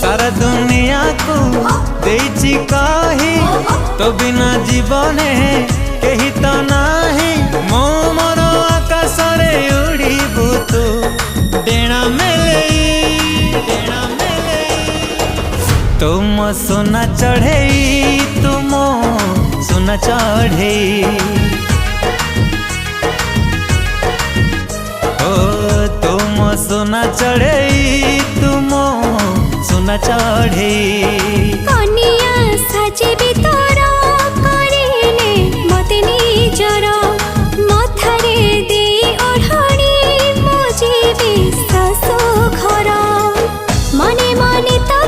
सारा दुनिया को देइछि कही तो बिना जीवने कही तो नाही मो मोर आकाश रे उड़ीबू तू डेणा मेले तुम सोना चढ़े तुम सोना चढ़े ओ तुम सोना चढ़े तुम सोना चढ़े कनिया साजे भी तोरा करेले मते निजर मथारे दे ओढ़णी मुझे भी सासो घर मने मने तो